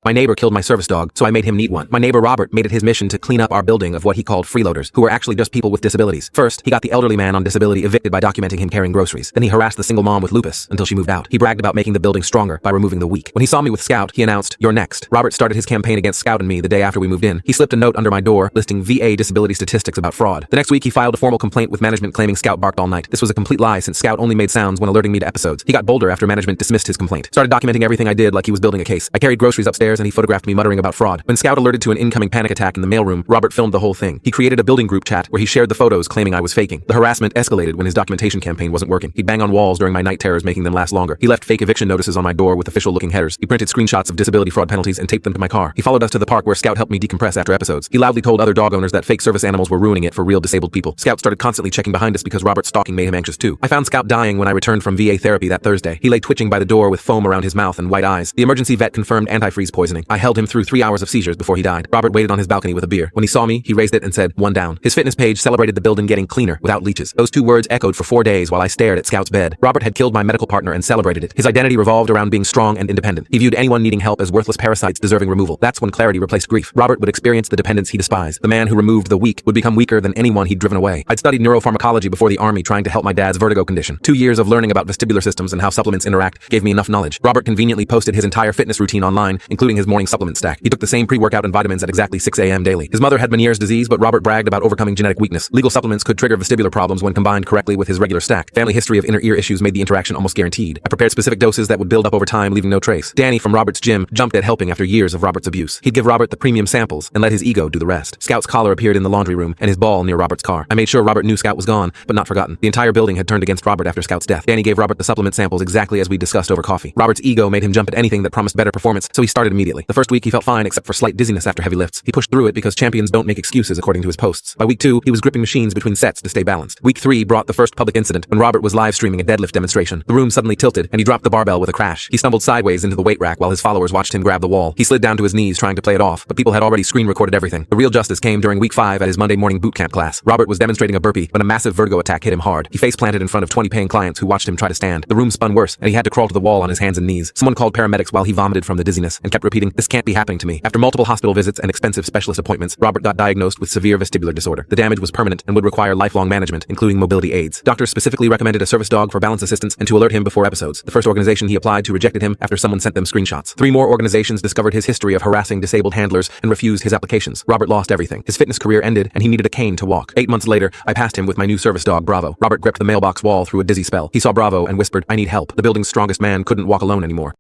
My neighbor killed my service dog, so I made him neat one. My neighbor Robert made it his mission to clean up our building of what he called freeloaders, who were actually just people with disabilities. First, he got the elderly man on disability evicted by documenting him carrying groceries. Then he harassed the single mom with lupus until she moved out. He bragged about making the building stronger by removing the weak. When he saw me with Scout, he announced, "You're next." Robert started his campaign against Scout and me the day after we moved in. He slipped a note under my door listing VA disability statistics about fraud. The next week, he filed a formal complaint with management claiming Scout barked all night. This was a complete lie since Scout only made sounds when alerting me to episodes. He got bolder after management dismissed his complaint. Started documenting everything I did like he was building a case. I carried groceries upstairs and he photographed me muttering about fraud. When Scout alerted to an incoming panic attack in the mailroom, Robert filmed the whole thing. He created a building group chat where he shared the photos claiming I was faking. The harassment escalated when his documentation campaign wasn't working. He'd bang on walls during my night terrors, making them last longer. He left fake eviction notices on my door with official-looking headers. He printed screenshots of disability fraud penalties and taped them to my car. He followed us to the park where Scout helped me decompress after episodes. He loudly told other dog owners that fake service animals were ruining it for real disabled people. Scout started constantly checking behind us because Robert's stalking made him anxious too. I found Scout dying when I returned from VA therapy that Thursday. He lay twitching by the door with foam around his mouth and white eyes. The emergency vet confirmed antifreeze poisoning. I held him through 3 hours of seizures before he died. Robert waited on his balcony with a beer. When he saw me, he raised it and said, "One down." His fitness page celebrated the building getting cleaner without leeches. Those 2 words echoed for 4 days while I stared at Scout's bed. Robert had killed my medical partner and celebrated it. His identity revolved around being strong and independent. He viewed anyone needing help as worthless parasites deserving removal. That's when clarity replaced grief. Robert would experience the dependence he despised. The man who removed the weak would become weaker than anyone he'd driven away. I'd studied neuropharmacology before the army trying to help my dad's vertigo condition. 2 years of learning about vestibular systems and how supplements interact gave me enough knowledge. Robert conveniently posted his entire fitness routine online, including his morning supplement stack. He took the same pre-workout and vitamins at exactly 6 a.m. daily. His mother had Meniere's disease, but Robert bragged about overcoming genetic weakness. Legal supplements could trigger vestibular problems when combined correctly with his regular stack. Family history of inner ear issues made the interaction almost guaranteed. I prepared specific doses that would build up over time, leaving no trace. Danny from Robert's gym jumped at helping after years of Robert's abuse. He'd give Robert the premium samples and let his ego do the rest. Scout's collar appeared in the laundry room and his ball near Robert's car. I made sure Robert knew Scout was gone, but not forgotten. The entire building had turned against Robert after Scout's death. Danny gave Robert the supplement samples exactly as we discussed over coffee. Robert's ego made him jump at anything that promised better performance, so he started immediately. The first week he felt fine except for slight dizziness after heavy lifts. He pushed through it because champions don't make excuses according to his posts. By week 2, he was gripping machines between sets to stay balanced. Week 3 brought the first public incident when Robert was live streaming a deadlift demonstration. The room suddenly tilted and he dropped the barbell with a crash. He stumbled sideways into the weight rack while his followers watched him grab the wall. He slid down to his knees trying to play it off, but people had already screen recorded everything. The real justice came during week 5 at his Monday morning boot camp class. Robert was demonstrating a burpee when a massive vertigo attack hit him hard. He face planted in front of 20 paying clients who watched him try to stand. The room spun worse and he had to crawl to the wall on his hands and knees. Someone called paramedics while he vomited from the dizziness and kept repeating, "This can't be happening to me." After multiple hospital visits and expensive specialist appointments, Robert got diagnosed with severe vestibular disorder. The damage was permanent and would require lifelong management, including mobility aids. Doctors specifically recommended a service dog for balance assistance and to alert him before episodes. The first organization he applied to rejected him after someone sent them screenshots. 3 more organizations discovered his history of harassing disabled handlers and refused his applications. Robert lost everything. His fitness career ended and he needed a cane to walk. 8 months later, I passed him with my new service dog, Bravo. Robert gripped the mailbox wall through a dizzy spell. He saw Bravo and whispered, "I need help." The building's strongest man couldn't walk alone anymore.